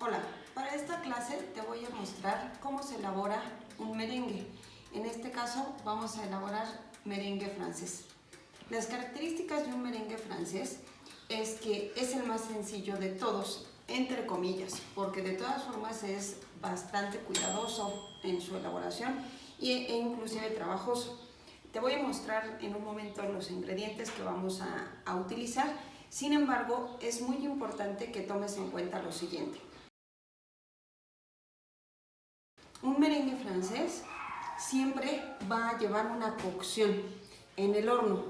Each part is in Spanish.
Hola, para esta clase te voy a mostrar cómo se elabora un merengue. En este caso vamos a elaborar merengue francés. Las características de un merengue francés es que es el más sencillo de todos, entre comillas, porque de todas formas es bastante cuidadoso en su elaboración e inclusive trabajoso. Te voy a mostrar en un momento los ingredientes que vamos a utilizar. Sin embargo, es muy importante que tomes en cuenta lo siguiente. Un merengue francés siempre va a llevar una cocción en el horno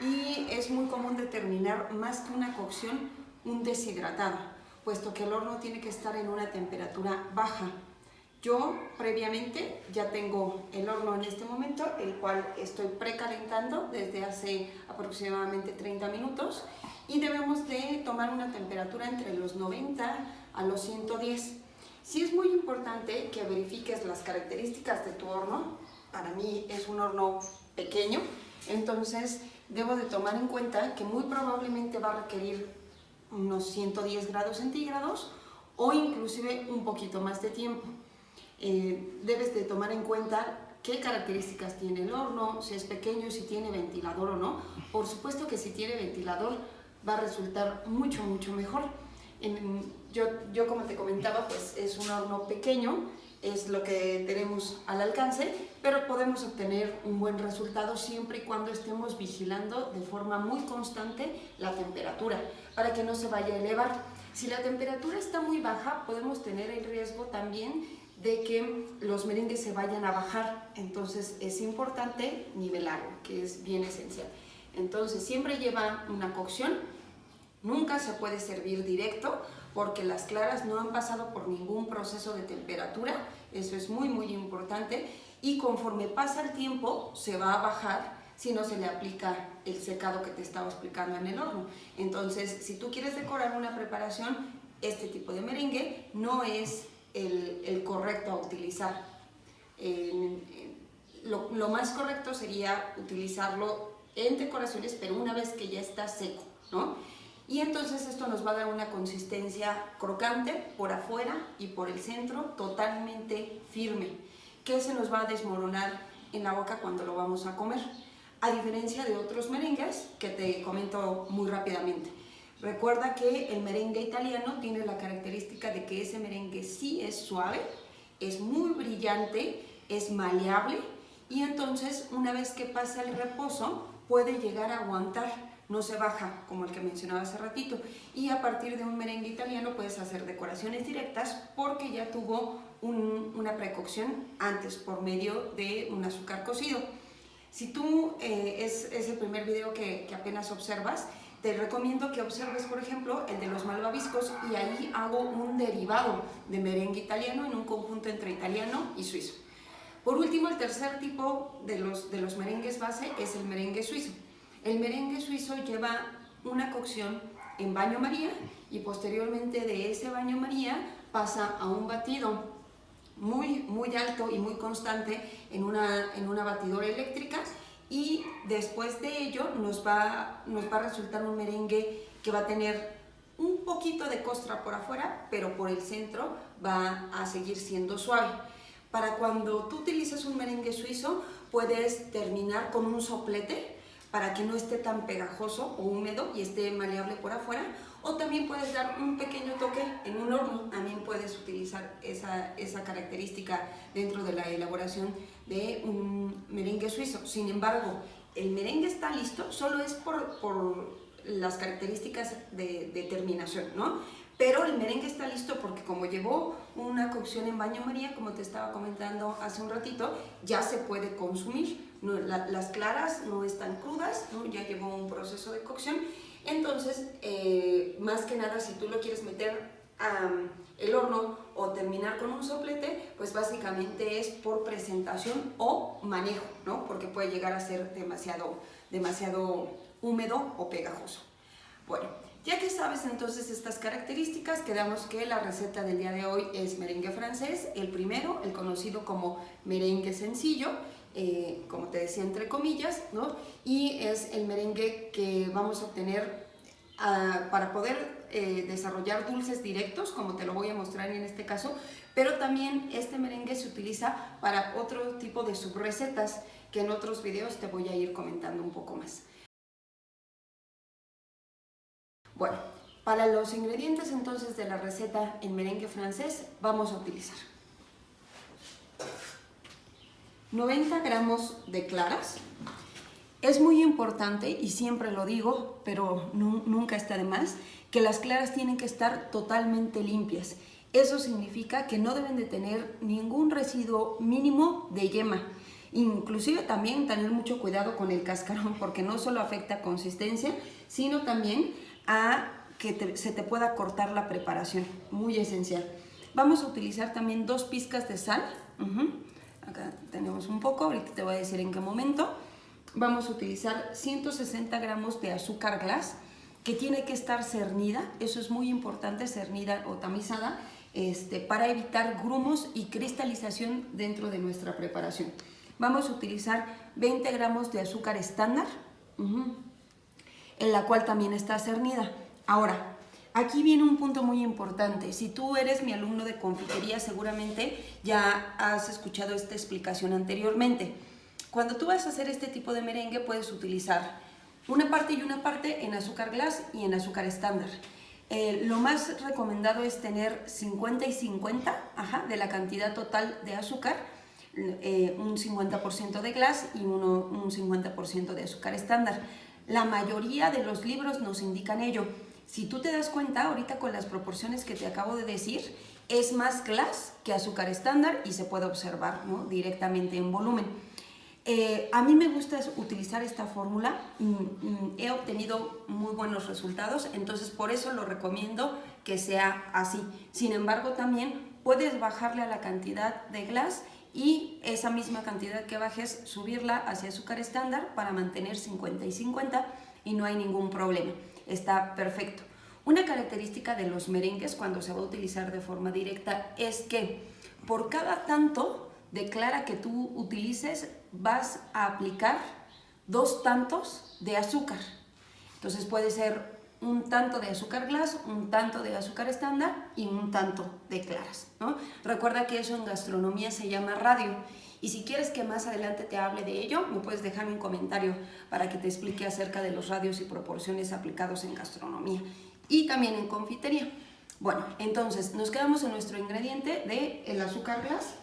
y es muy común determinar más que una cocción, un deshidratado, puesto que el horno tiene que estar en una temperatura baja. Yo previamente ya tengo el horno en este momento, el cual estoy precalentando desde hace aproximadamente 30 minutos y debemos de tomar una temperatura entre los 90 a los 110. Sí es muy importante que verifiques las características de tu horno. Para mí es un horno pequeño, entonces debo de tomar en cuenta que muy probablemente va a requerir unos 110 grados centígrados o inclusive un poquito más de tiempo. Debes de tomar en cuenta qué características tiene el horno, si es pequeño, si tiene ventilador o no. Por supuesto que si tiene ventilador va a resultar mucho mejor. Yo como te comentaba, pues es un horno pequeño, es lo que tenemos al alcance, pero podemos obtener un buen resultado siempre y cuando estemos vigilando de forma muy constante la temperatura para que no se vaya a elevar. Si la temperatura está muy baja, podemos tener el riesgo también de que los merengues se vayan a bajar, entonces es importante nivelarlo, que es bien esencial. Entonces siempre lleva una cocción, nunca se puede servir directo porque las claras no han pasado por ningún proceso de temperatura, eso es muy importante, y conforme pasa el tiempo se va a bajar si no se le aplica el secado que te estaba explicando en el horno. Entonces, si tú quieres decorar una preparación, este tipo de merengue no es el correcto a utilizar. Lo más correcto sería utilizarlo en decoraciones, pero una vez que ya está seco, ¿no? Y entonces esto nos va a dar una consistencia crocante por afuera y por el centro, totalmente firme, que se nos va a desmoronar en la boca cuando lo vamos a comer, a diferencia de otros merengues que te comento muy rápidamente. Recuerda que el merengue italiano tiene la característica de que ese merengue sí es suave, es muy brillante, es maleable y entonces una vez que pasa el reposo puede llegar a aguantar, no se baja como el que mencionaba hace ratito, y a partir de un merengue italiano puedes hacer decoraciones directas porque ya tuvo una precocción antes por medio de un azúcar cocido. Si tú es el primer video que apenas observas, te recomiendo que observes, por ejemplo, el de los malvaviscos, y ahí hago un derivado de merengue italiano en un conjunto entre italiano y suizo. Por último, el tercer tipo de los merengues base es el merengue suizo. El merengue suizo lleva una cocción en baño María y posteriormente de ese baño María pasa a un batido muy alto y muy constante en una batidora eléctrica, y después de ello nos va a resultar un merengue que va a tener un poquito de costra por afuera, pero por el centro va a seguir siendo suave. Para cuando tú utilizas un merengue suizo, puedes terminar con un soplete para que no esté tan pegajoso o húmedo y esté maleable por afuera, o también puedes dar un pequeño toque en un horno. También puedes utilizar esa característica dentro de la elaboración de un merengue suizo. Sin embargo, el merengue está listo, solo es por las características de terminación, ¿no? Pero el merengue está listo porque como llevó una cocción en baño María, como te estaba comentando hace un ratito, ya se puede consumir. No, las claras no están crudas, ¿no? Ya llevó un proceso de cocción. Entonces, más que nada, si tú lo quieres meter al horno o terminar con un soplete, pues básicamente es por presentación o manejo, ¿no? Porque puede llegar a ser demasiado húmedo o pegajoso. Bueno, ya que sabes entonces estas características, quedamos que la receta del día de hoy es merengue francés, el primero, el conocido como merengue sencillo, como te decía entre comillas, ¿no? Y es el merengue que vamos a obtener para poder desarrollar dulces directos, como te lo voy a mostrar en este caso, pero también este merengue se utiliza para otro tipo de subrecetas que en otros videos te voy a ir comentando un poco más. Bueno, para los ingredientes entonces de la receta en merengue francés vamos a utilizar 90 gramos de claras. Es muy importante, y siempre lo digo, pero nunca está de más, que las claras tienen que estar totalmente limpias. Eso significa que no deben de tener ningún residuo mínimo de yema. Inclusive también tener mucho cuidado con el cascarón, porque no solo afecta consistencia, sino también a que se te pueda cortar la preparación. Muy esencial. Vamos a utilizar también 2 pizcas de sal. Acá tenemos un poco, ahorita te voy a decir en qué momento. Vamos a utilizar 160 gramos de azúcar glass, que tiene que estar cernida, eso es muy importante, cernida o tamizada, para evitar grumos y cristalización dentro de nuestra preparación. Vamos a utilizar 20 gramos de azúcar estándar, en la cual también está cernida. Ahora, aquí viene un punto muy importante. Si tú eres mi alumno de confitería, seguramente ya has escuchado esta explicación anteriormente. Cuando tú vas a hacer este tipo de merengue, puedes utilizar una parte y una parte en azúcar glass y en azúcar estándar. Lo más recomendado es tener 50 y 50 de la cantidad total de azúcar, un 50% de glass y un 50% de azúcar estándar. La mayoría de los libros nos indican ello. Si tú te das cuenta, ahorita con las proporciones que te acabo de decir, es más glass que azúcar estándar y se puede observar, ¿no?, directamente en volumen. A mí me gusta utilizar esta fórmula, he obtenido muy buenos resultados, entonces por eso lo recomiendo que sea así. Sin embargo, también puedes bajarle a la cantidad de glass y esa misma cantidad que bajes, subirla hacia azúcar estándar para mantener 50 y 50 y no hay ningún problema, está perfecto. Una característica de los merengues cuando se va a utilizar de forma directa es que por cada tanto de clara que tú utilices, vas a aplicar 2 tantos de azúcar. Entonces puede ser un tanto de azúcar glass, un tanto de azúcar estándar y un tanto de claras, ¿no? Recuerda que eso en gastronomía se llama radio. Y si quieres que más adelante te hable de ello, me puedes dejar un comentario para que te explique acerca de los radios y proporciones aplicados en gastronomía y también en confitería. Bueno, entonces nos quedamos en nuestro ingrediente del azúcar glass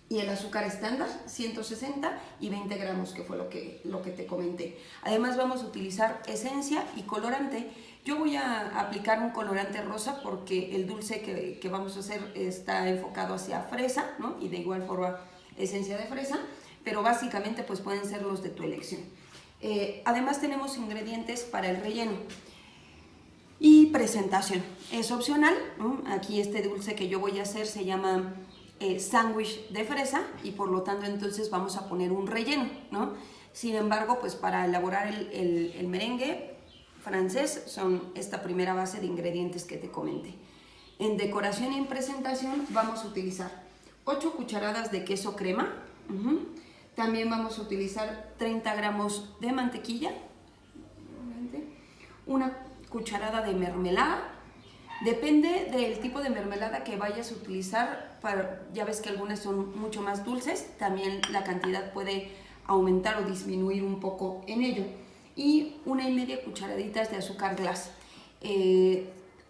y el azúcar estándar, 160 y 20 gramos, que fue lo que te comenté. Además vamos a utilizar esencia y colorante. Yo voy a aplicar un colorante rosa porque el dulce que vamos a hacer está enfocado hacia fresa, ¿no?, y de igual forma esencia de fresa, pero básicamente pues pueden ser los de tu elección. Además tenemos ingredientes para el relleno y presentación. Es opcional, ¿no? Aquí este dulce que yo voy a hacer se llama sándwich de fresa y por lo tanto entonces vamos a poner un relleno, ¿no? Sin embargo, pues para elaborar el merengue francés son esta primera base de ingredientes que te comenté. En decoración y en presentación vamos a utilizar 8 cucharadas de queso crema, también vamos a utilizar 30 gramos de mantequilla, una cucharada de mermelada. Depende del tipo de mermelada que vayas a utilizar, ya ves que algunas son mucho más dulces, también la cantidad puede aumentar o disminuir un poco en ello. Y 1,5 cucharaditas de azúcar glass.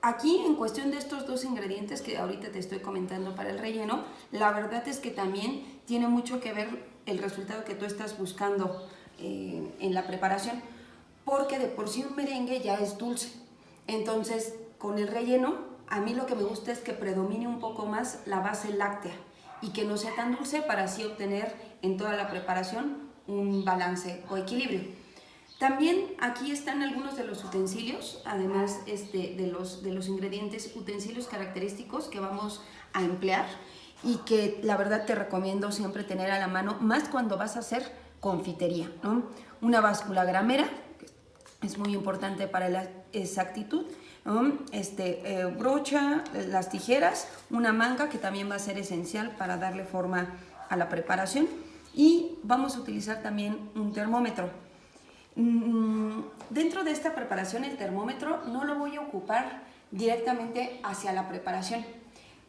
Aquí, en cuestión de estos 2 ingredientes que ahorita te estoy comentando para el relleno, la verdad es que también tiene mucho que ver el resultado que tú estás buscando en la preparación, porque de por sí un merengue ya es dulce. Entonces, con el relleno, a mí lo que me gusta es que predomine un poco más la base láctea y que no sea tan dulce para así obtener en toda la preparación un balance o equilibrio. También aquí están algunos de los utensilios, además de los ingredientes, utensilios característicos que vamos a emplear y que la verdad te recomiendo siempre tener a la mano, más cuando vas a hacer confitería, ¿no? Una báscula gramera, que es muy importante para la exactitud, ¿no? Brocha, las tijeras, una manga que también va a ser esencial para darle forma a la preparación y vamos a utilizar también un termómetro. Dentro de esta preparación el termómetro no lo voy a ocupar directamente hacia la preparación,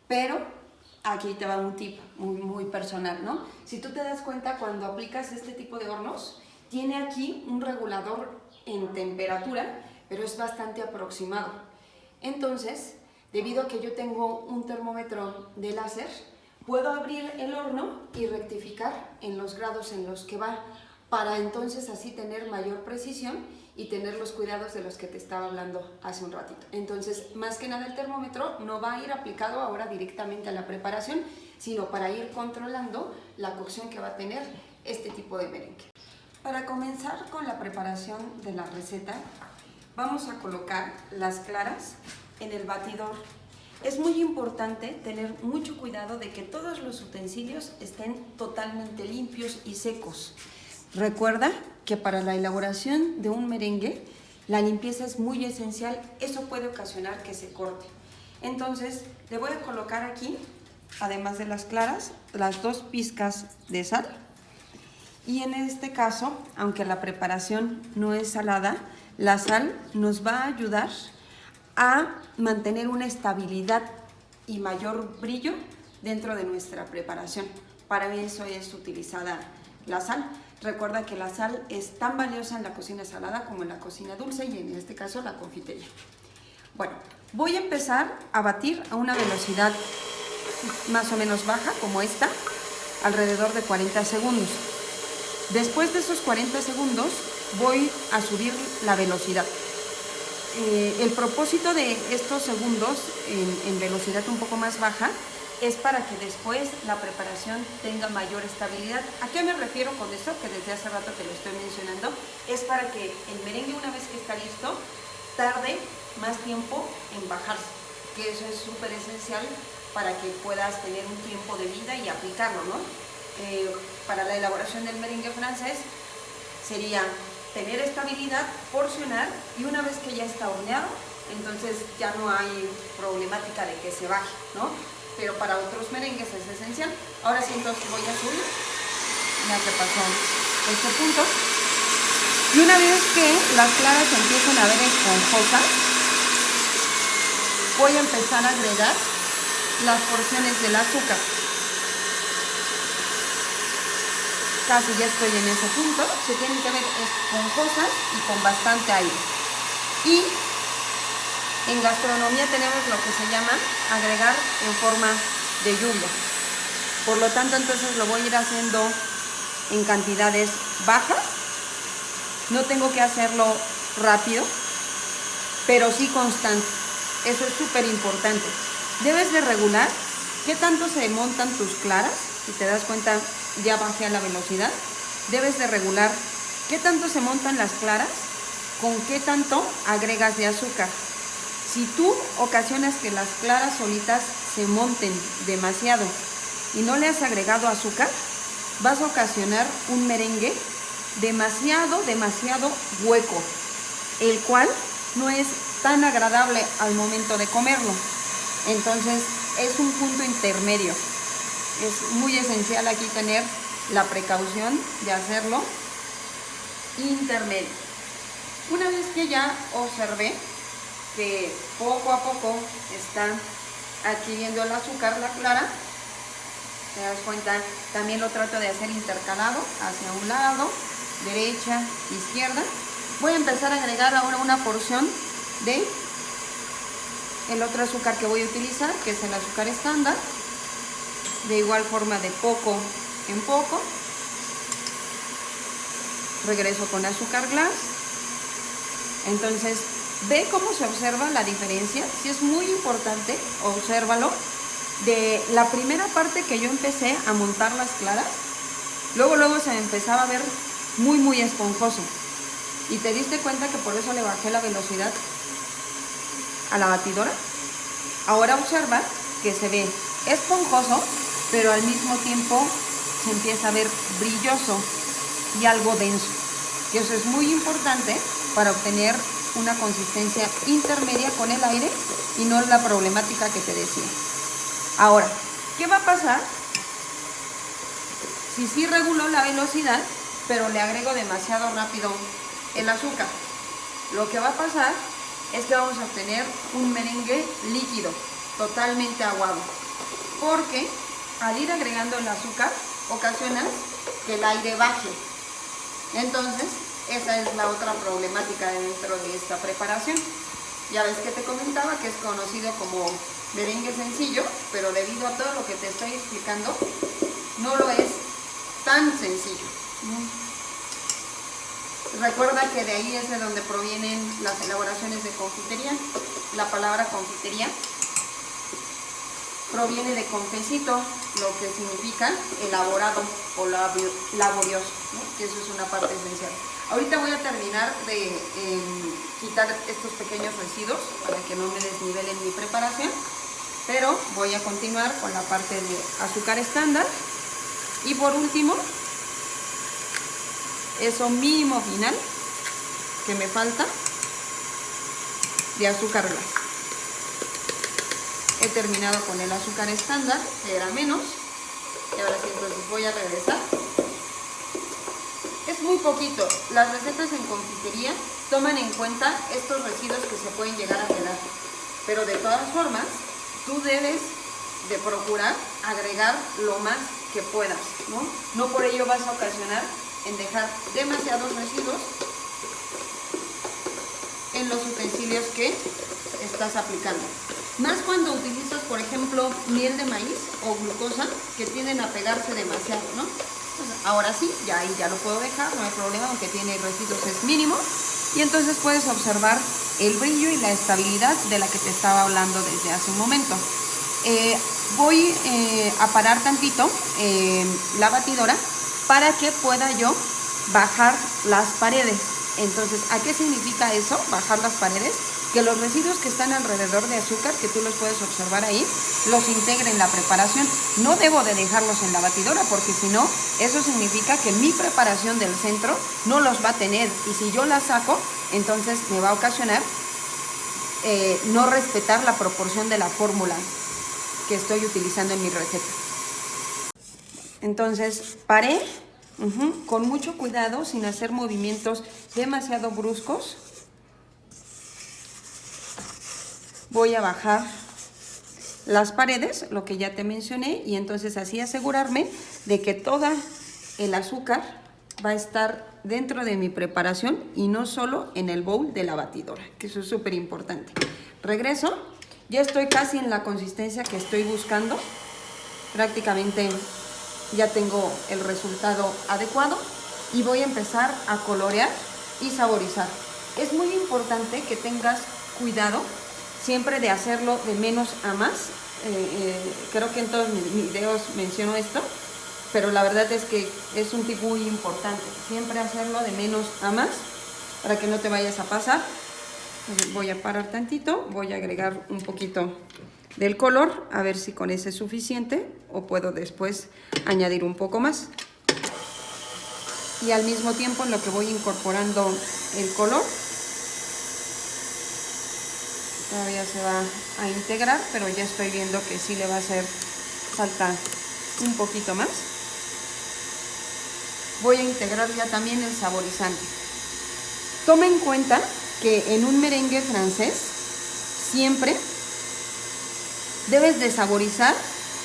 pero aquí te va un tip muy personal, ¿no? Si tú te das cuenta, cuando aplicas este tipo de hornos, tiene aquí un regulador en temperatura, pero es bastante aproximado. Entonces, debido a que yo tengo un termómetro de láser, puedo abrir el horno y rectificar en los grados en los que va, para entonces así tener mayor precisión y tener los cuidados de los que te estaba hablando hace un ratito. Entonces, más que nada el termómetro no va a ir aplicado ahora directamente a la preparación, sino para ir controlando la cocción que va a tener este tipo de merengue. Para comenzar con la preparación de la receta, vamos a colocar las claras en el batidor. Es muy importante tener mucho cuidado de que todos los utensilios estén totalmente limpios y secos. Recuerda que para la elaboración de un merengue, la limpieza es muy esencial. Eso puede ocasionar que se corte. Entonces, le voy a colocar aquí, además de las claras, las 2 pizcas de sal. Y en este caso, aunque la preparación no es salada, la sal nos va a ayudar a mantener una estabilidad y mayor brillo dentro de nuestra preparación. Para eso es utilizada la sal. Recuerda que la sal es tan valiosa en la cocina salada como en la cocina dulce y en este caso la confitería. Bueno, voy a empezar a batir a una velocidad más o menos baja como esta, alrededor de 40 segundos. Después de esos 40 segundos voy a subir la velocidad. El propósito de estos segundos en velocidad un poco más baja es para que después la preparación tenga mayor estabilidad. ¿A qué me refiero con esto? Que desde hace rato te lo estoy mencionando. Es para que el merengue, una vez que está listo, tarde más tiempo en bajarse, que eso es súper esencial para que puedas tener un tiempo de vida y aplicarlo, ¿no? Para la elaboración del merengue francés sería tener estabilidad, porcionar, y una vez que ya está horneado, entonces ya no hay problemática de que se baje, ¿no? Pero para otros merengues es esencial. Ahora sí, entonces voy a subir, ya que pasó este punto. Y una vez que las claras empiecen a ver esponjosas, voy a empezar a agregar las porciones del azúcar. Casi ya estoy en ese punto. Se tienen que ver esponjosas y con bastante aire. Y en gastronomía tenemos lo que se llama agregar en forma de lluvia. Por lo tanto, entonces lo voy a ir haciendo en cantidades bajas. No tengo que hacerlo rápido, pero sí constante. Eso es súper importante. Debes de regular qué tanto se montan tus claras. Si te das cuenta, ya bajé a la velocidad. Debes de regular qué tanto se montan las claras, con qué tanto agregas de azúcar. Si tú ocasionas que las claras solitas se monten demasiado y no le has agregado azúcar, vas a ocasionar un merengue demasiado hueco, el cual no es tan agradable al momento de comerlo. Entonces es un punto intermedio. Es muy esencial aquí tener la precaución de hacerlo intermedio. Una vez que ya observé que poco a poco está adquiriendo el azúcar la clara, te das cuenta, también lo trato de hacer intercalado hacia un lado, derecha, izquierda. Voy a empezar a agregar ahora una porción de el otro azúcar que voy a utilizar, que es el azúcar estándar, de igual forma de poco en poco. Regreso con azúcar glass. Entonces, ve cómo se observa la diferencia. Si es muy importante, obsérvalo. De la primera parte que yo empecé a montar las claras, luego se me empezaba a ver muy esponjoso. Y te diste cuenta que por eso le bajé la velocidad a la batidora. Ahora observa que se ve esponjoso, pero al mismo tiempo se empieza a ver brilloso y algo denso. Y eso es muy importante para obtener una consistencia intermedia con el aire y no la problemática que te decía. Ahora, ¿qué va a pasar si sí regulo la velocidad, pero le agrego demasiado rápido el azúcar. Lo que va a pasar es que vamos a obtener un merengue líquido, totalmente aguado, porque al ir agregando el azúcar ocasionas que el aire baje. Entonces, esa es la otra problemática dentro de esta preparación. Ya ves que te comentaba que es conocido como merengue sencillo, pero debido a todo lo que te estoy explicando, no lo es tan sencillo. Recuerda que de ahí es de donde provienen las elaboraciones de confitería. La palabra confitería proviene de confecito, lo que significa elaborado o laborioso, ¿no? Que eso es una parte esencial. Ahorita voy a terminar de quitar estos pequeños residuos para que no me desnivelen mi preparación, pero voy a continuar con la parte de azúcar estándar y por último, eso mínimo final que me falta de azúcar glass. He terminado con el azúcar estándar, que era menos, y ahora sí, entonces voy a regresar. Es muy poquito. Las recetas en confitería toman en cuenta estos residuos que se pueden llegar a quedar, pero de todas formas tú debes de procurar agregar lo más que puedas, ¿no? No por ello vas a ocasionar en dejar demasiados residuos en los utensilios que estás aplicando. Más cuando utilizas, por ejemplo, miel de maíz o glucosa, que tienden a pegarse demasiado, ¿no? Entonces, ahora sí, ya ahí ya lo puedo dejar, no hay problema, aunque tiene residuos es mínimo. Y entonces puedes observar el brillo y la estabilidad de la que te estaba hablando desde hace un momento. Voy a parar tantito la batidora para que pueda yo bajar las paredes. Entonces, ¿a qué significa eso? Bajar las paredes. Que los residuos que están alrededor de azúcar, que tú los puedes observar ahí, los integre en la preparación. No debo de dejarlos en la batidora porque si no, eso significa que mi preparación del centro no los va a tener. Y si yo la saco, entonces me va a ocasionar no respetar la proporción de la fórmula que estoy utilizando en mi receta. Entonces, paré con mucho cuidado, sin hacer movimientos demasiado bruscos. Voy a bajar las paredes, lo que ya te mencioné, y entonces así asegurarme de que todo el azúcar va a estar dentro de mi preparación y no solo en el bowl de la batidora, que eso es súper importante. Regreso, ya estoy casi en la consistencia que estoy buscando, prácticamente ya tengo el resultado adecuado y voy a empezar a colorear y saborizar. Es muy importante que tengas cuidado siempre de hacerlo de menos a más. Creo que en todos mis videos menciono esto, pero la verdad es que es un tip muy importante. Siempre hacerlo de menos a más para que no te vayas a pasar. Entonces voy a parar tantito, voy a agregar un poquito del color, a ver si con ese es suficiente o puedo después añadir un poco más. Y al mismo tiempo en lo que voy incorporando el color, todavía se va a integrar, pero ya estoy viendo que sí le va a hacer falta un poquito más. Voy a integrar ya también el saborizante. Toma en cuenta que en un merengue francés siempre debes de saborizar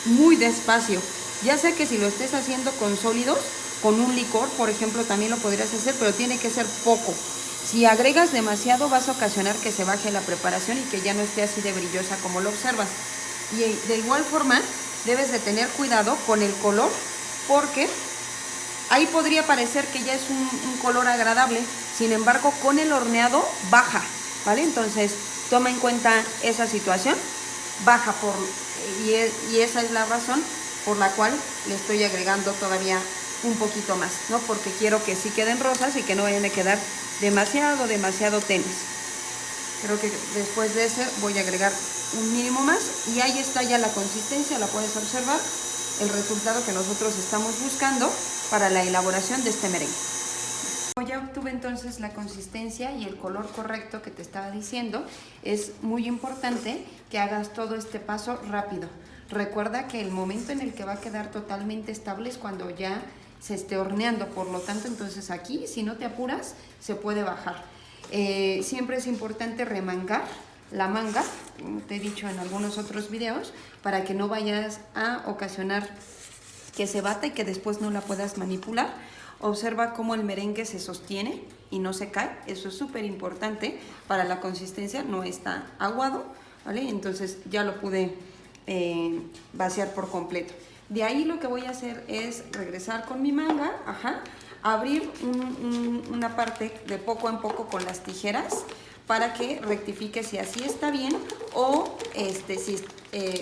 muy despacio. Ya sea que si lo estés haciendo con sólidos, con un licor, por ejemplo, también lo podrías hacer, pero tiene que ser poco. Si agregas demasiado vas a ocasionar que se baje la preparación y que ya no esté así de brillosa como lo observas. Y de igual forma debes de tener cuidado con el color, porque ahí podría parecer que ya es un color agradable, sin embargo con el horneado baja, ¿vale? Entonces toma en cuenta esa situación, baja y esa es la razón por la cual le estoy agregando todavía un poquito más, ¿no? Porque quiero que sí queden rosas y que no vayan a quedar demasiado tenues. Creo que después de ese voy a agregar un mínimo más y ahí está ya la consistencia, la puedes observar, el resultado que nosotros estamos buscando para la elaboración de este merengue. Ya obtuve entonces la consistencia y el color correcto que te estaba diciendo. Es muy importante que hagas todo este paso rápido. Recuerda que el momento en el que va a quedar totalmente estable es cuando ya se esté horneando. Por lo tanto, entonces aquí, si no te apuras, se puede bajar. Siempre es importante remangar la manga, como te he dicho en algunos otros videos, para que no vayas a ocasionar que se bata y que después no la puedas manipular. Observa cómo el merengue se sostiene y no se cae. Eso es súper importante para la consistencia, no está aguado, ¿vale? Entonces ya lo pude vaciar por completo. De ahí lo que voy a hacer es regresar con mi manga, abrir una parte de poco en poco con las tijeras para que rectifique si así está bien o si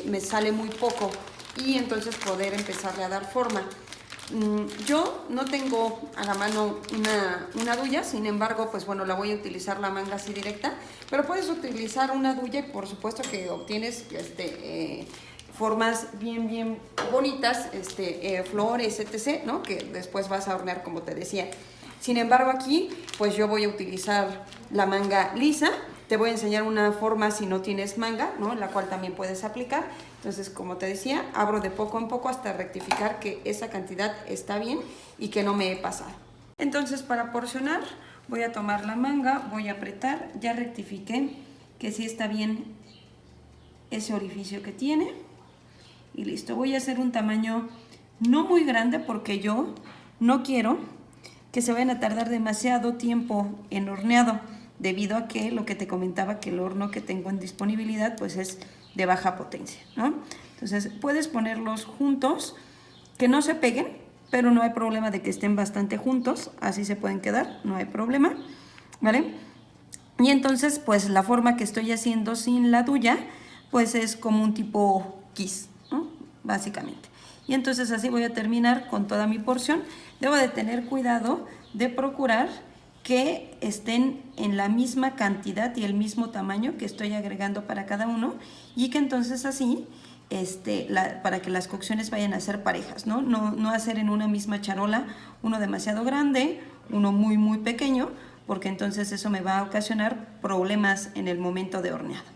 me sale muy poco, y entonces poder empezarle a dar forma. Yo no tengo a la mano una duya, sin embargo, pues bueno, la voy a utilizar la manga así directa, pero puedes utilizar una duya y por supuesto que obtienes formas bien bonitas, flores, etc., ¿no? Que después vas a hornear, como te decía. Sin embargo, aquí pues yo voy a utilizar la manga lisa. Te voy a enseñar una forma si no tienes manga, ¿no? La cual también puedes aplicar. Entonces, como te decía, abro de poco en poco hasta rectificar que esa cantidad está bien y que no me he pasado. Entonces, para porcionar, voy a tomar la manga, voy a apretar, ya rectifiqué que sí está bien ese orificio que tiene. Y listo, voy a hacer un tamaño no muy grande porque yo no quiero que se vayan a tardar demasiado tiempo en horneado, debido a que lo que te comentaba, que el horno que tengo en disponibilidad pues es de baja potencia, ¿no? Entonces puedes ponerlos juntos, que no se peguen, pero no hay problema de que estén bastante juntos, así se pueden quedar, no hay problema, ¿vale? Y entonces pues la forma que estoy haciendo sin la duya pues es como un tipo kiss, ¿no? Básicamente. Y entonces así voy a terminar con toda mi porción. Debo de tener cuidado de procurar que estén en la misma cantidad y el mismo tamaño que estoy agregando para cada uno, y que entonces así, para que las cocciones vayan a ser parejas, ¿no? No hacer en una misma charola uno demasiado grande, uno muy pequeño, porque entonces eso me va a ocasionar problemas en el momento de horneado.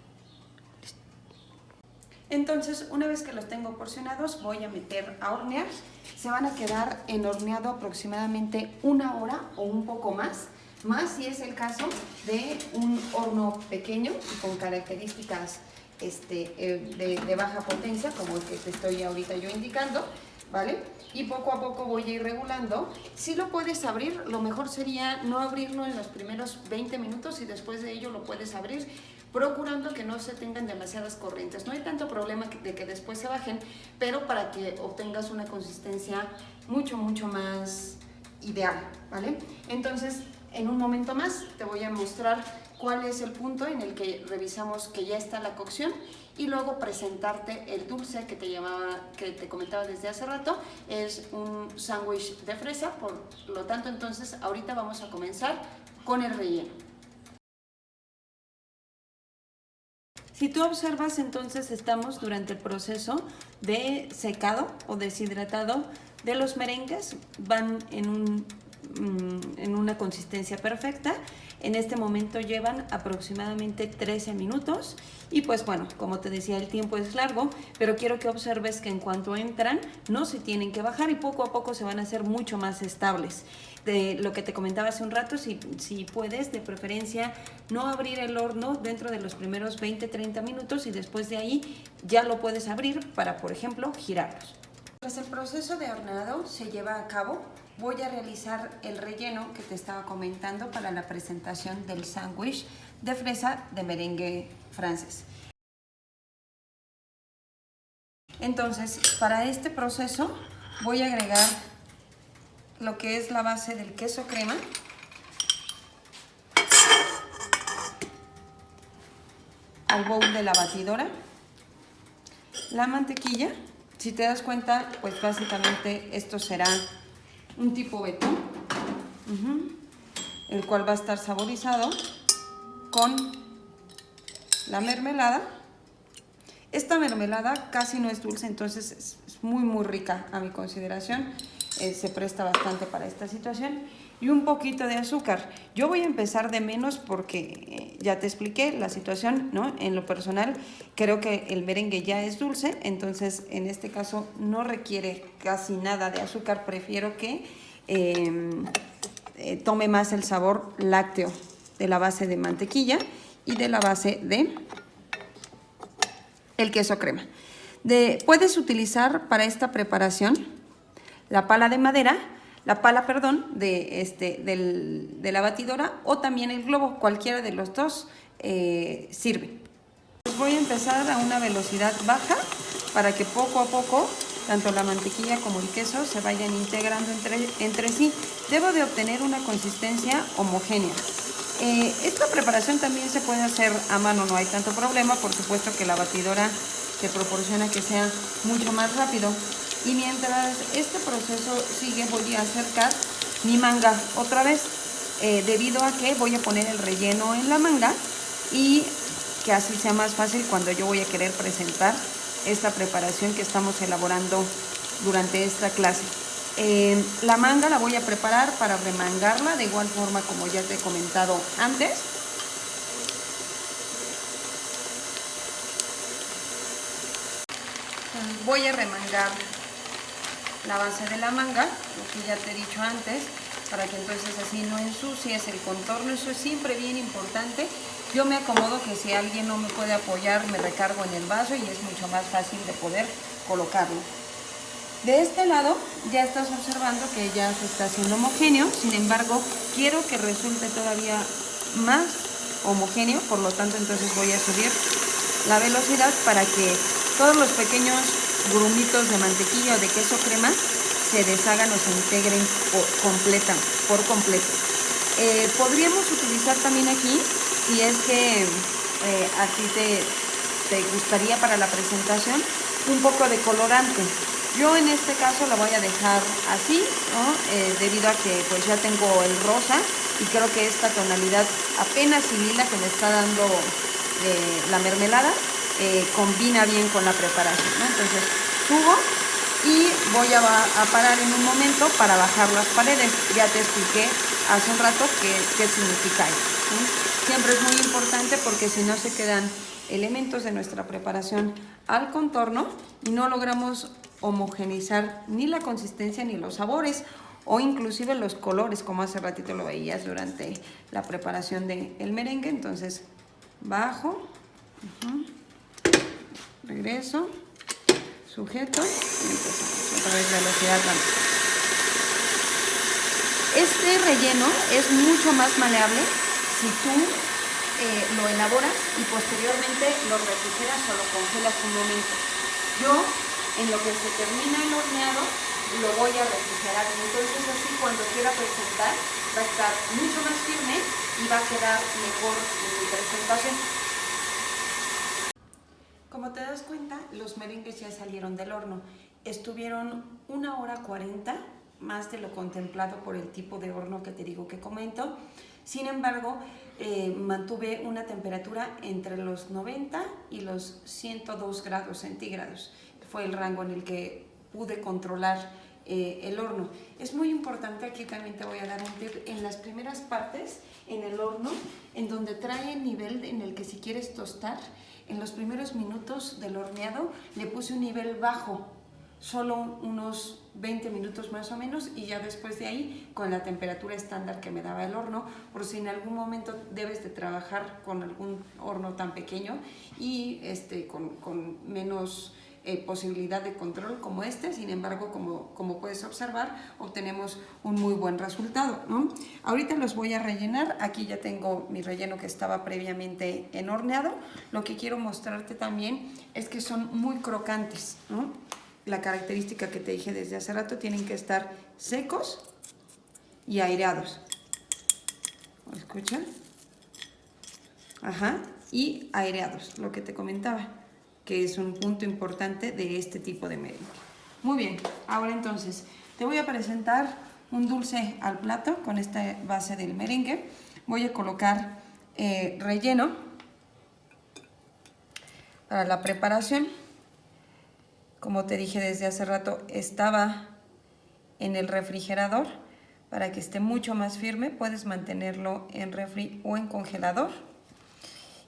Entonces, una vez que los tengo porcionados, voy a meter a hornear. Se van a quedar en horneado aproximadamente 1 hora o un poco más si es el caso de un horno pequeño y con características de baja potencia, como el que te estoy ahorita yo indicando, ¿vale? Y poco a poco voy a ir regulando. Si lo puedes abrir, lo mejor sería no abrirlo en los primeros 20 minutos y después de ello lo puedes abrir, procurando que no se tengan demasiadas corrientes. No hay tanto problema de que después se bajen, pero para que obtengas una consistencia mucho más ideal, ¿vale? Entonces, en un momento más te voy a mostrar cuál es el punto en el que revisamos que ya está la cocción, y luego presentarte el dulce que te comentaba desde hace rato. Es un sándwich de fresa, por lo tanto, entonces ahorita vamos a comenzar con el relleno. Si tú observas, entonces estamos durante el proceso de secado o deshidratado de los merengues. Van en una consistencia perfecta. En este momento llevan aproximadamente 13 minutos y pues bueno, como te decía, el tiempo es largo, pero quiero que observes que en cuanto entran no se tienen que bajar y poco a poco se van a hacer mucho más estables. De lo que te comentaba hace un rato, si puedes, de preferencia no abrir el horno dentro de los primeros 20-30 minutos, y después de ahí ya lo puedes abrir para, por ejemplo, girarlos. Tras el proceso de horneado se lleva a cabo, voy a realizar el relleno que te estaba comentando para la presentación del sándwich de fresa de merengue francés. Entonces, para este proceso voy a agregar lo que es la base del queso crema, al bowl de la batidora, la mantequilla. Si te das cuenta, pues básicamente esto será un tipo betún, el cual va a estar saborizado con la mermelada. Esta mermelada casi no es dulce, entonces es muy rica a mi consideración. Se presta bastante para esta situación. y un poquito de azúcar. Yo voy a empezar de menos porque ya te expliqué la situación, ¿no? En lo personal, creo que el merengue ya es dulce, entonces en este caso no requiere casi nada de azúcar. Prefiero que tome más el sabor lácteo de la base de mantequilla y de la base de el queso crema. Puedes utilizar para esta preparación la pala de madera, de la batidora, o también el globo. Cualquiera de los dos sirve. Voy a empezar a una velocidad baja para que poco a poco tanto la mantequilla como el queso se vayan integrando entre sí. Debo de obtener una consistencia homogénea. Esta preparación también se puede hacer a mano, no hay tanto problema, por supuesto que la batidora te proporciona que sea mucho más rápido. Y mientras este proceso sigue, voy a acercar mi manga otra vez, debido a que voy a poner el relleno en la manga y que así sea más fácil cuando yo voy a querer presentar esta preparación que estamos elaborando durante esta clase. La manga la voy a preparar para remangarla de igual forma como ya te he comentado antes. Voy a remangar la base de la manga, lo que ya te he dicho antes, para que entonces así no ensucies el contorno. Eso es siempre bien importante. Yo me acomodo que si alguien no me puede apoyar, me recargo en el vaso y es mucho más fácil de poder colocarlo. De este lado ya estás observando que ya se está haciendo homogéneo, sin embargo quiero que resulte todavía más homogéneo, por lo tanto entonces voy a subir la velocidad para que todos los pequeños grumitos de mantequilla o de queso crema se deshagan o se integren por completo. Podríamos utilizar también aquí, si es que a ti te gustaría para la presentación, un poco de colorante. Yo en este caso la voy a dejar así, ¿no? Debido a que pues ya tengo el rosa y creo que esta tonalidad apenas y lila que me está dando la mermelada combina bien con la preparación, ¿no? Entonces subo y voy a parar en un momento para bajar las paredes. Ya te expliqué hace un rato qué significa esto, ¿sí? Siempre es muy importante porque si no se quedan elementos de nuestra preparación al contorno y no logramos homogeneizar ni la consistencia ni los sabores o inclusive los colores, como hace ratito lo veías durante la preparación del merengue. Entonces bajo, regreso, sujeto y empezamos otra vez velocidad rápida. Este relleno es mucho más maleable si tú lo elaboras y posteriormente lo refrigeras o lo congelas un momento. Yo, en lo que se termina el horneado, lo voy a refrigerar, entonces así cuando quiera presentar va a estar mucho más firme y va a quedar mejor en mi presentación. Como te das cuenta, los merengues ya salieron del horno. Estuvieron 1 hora 40, más de lo contemplado por el tipo de horno que te digo que comento. Sin embargo, mantuve una temperatura entre los 90 y los 102 grados centígrados. Fue el rango en el que pude controlar el horno. Es muy importante, aquí también te voy a dar un tip, en las primeras partes, en el horno, en donde trae el nivel en el que si quieres tostar, en los primeros minutos del horneado le puse un nivel bajo, solo unos 20 minutos más o menos, y ya después de ahí con la temperatura estándar que me daba el horno, por si en algún momento debes de trabajar con algún horno tan pequeño y con menos posibilidad de control como este. Sin embargo, como puedes observar, obtenemos un muy buen resultado, ¿no? Ahorita los voy a rellenar. Aquí ya tengo mi relleno que estaba previamente enhorneado. Lo que quiero mostrarte también es que son muy crocantes, ¿no? La característica que te dije desde hace rato, tienen que estar secos y aireados. ¿Escucha? Ajá, y aireados, lo que te comentaba, que es un punto importante de este tipo de merengue. Muy bien, ahora entonces te voy a presentar un dulce al plato con esta base del merengue. Voy a colocar relleno para la preparación. Como te dije desde hace rato, estaba en el refrigerador para que esté mucho más firme. Puedes mantenerlo en refri o en congelador.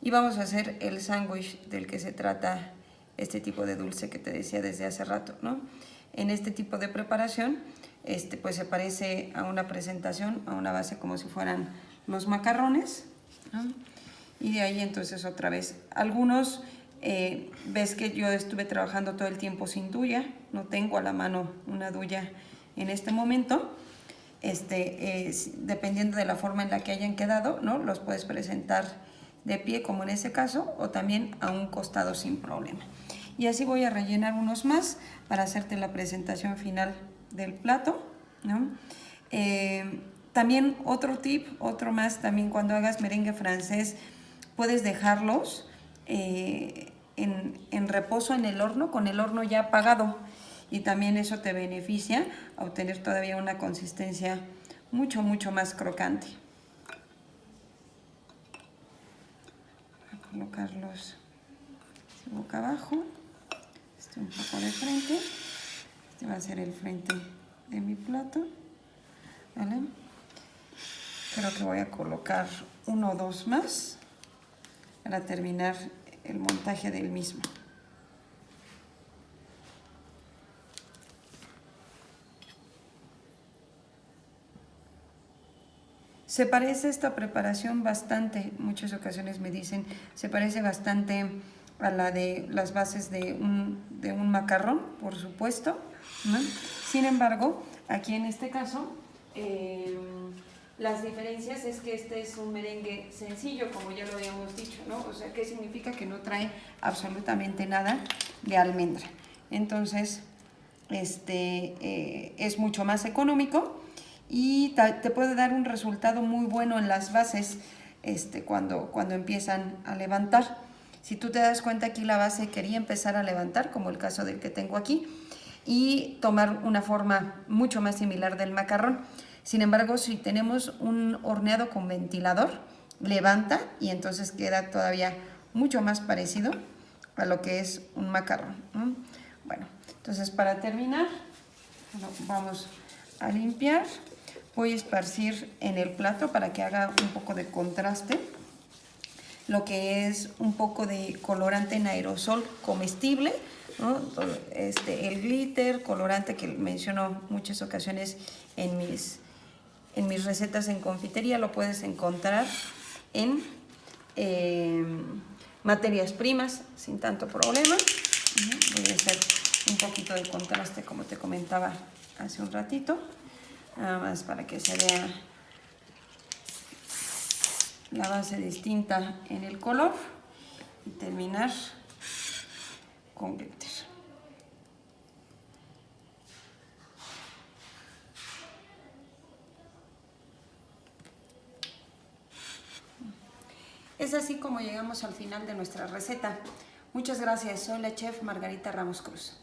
Y vamos a hacer el sándwich del que se trata este tipo de dulce que te decía desde hace rato, ¿no? En este tipo de preparación, pues se parece a una presentación, a una base como si fueran los macarrones, ¿no? Y de ahí entonces otra vez, algunos, ves que yo estuve trabajando todo el tiempo sin duya, no tengo a la mano una duya en este momento. Dependiendo de la forma en la que hayan quedado, ¿no? Los puedes presentar de pie como en ese caso, o también a un costado sin problema. Y así voy a rellenar unos más para hacerte la presentación final del plato, ¿no? También otro tip, otro más, también cuando hagas merengue francés, puedes dejarlos en reposo en el horno, con el horno ya apagado, y también eso te beneficia a obtener todavía una consistencia mucho más crocante. Voy a colocarlos boca abajo, un poco de frente. Este va a ser el frente de mi plato, ¿vale? Creo que voy a colocar 1 o 2 más para terminar el montaje del mismo. Se parece esta preparación bastante, muchas ocasiones me dicen, se parece bastante a la de las bases de un macarrón, por supuesto, ¿no? Sin embargo, aquí en este caso, las diferencias es que este es un merengue sencillo, como ya lo habíamos dicho, ¿no? O sea, ¿qué significa? Que no trae absolutamente nada de almendra. Entonces, es mucho más económico y te puede dar un resultado muy bueno en las bases cuando empiezan a levantar. Si tú te das cuenta, aquí la base quería empezar a levantar, como el caso del que tengo aquí, y tomar una forma mucho más similar del macarrón. Sin embargo, si tenemos un horneado con ventilador, levanta y entonces queda todavía mucho más parecido a lo que es un macarrón, ¿no? Bueno, entonces para terminar, vamos a limpiar. Voy a esparcir en el plato para que haga un poco de contraste lo que es un poco de colorante en aerosol comestible, ¿no? El glitter, colorante que menciono muchas ocasiones en mis recetas en confitería, lo puedes encontrar en materias primas sin tanto problema. Voy a hacer un poquito de contraste como te comentaba hace un ratito, nada más para que se vea la base distinta en el color y terminar con glitter. Es así como llegamos al final de nuestra receta. Muchas gracias, soy la chef Margarita Ramos Cruz.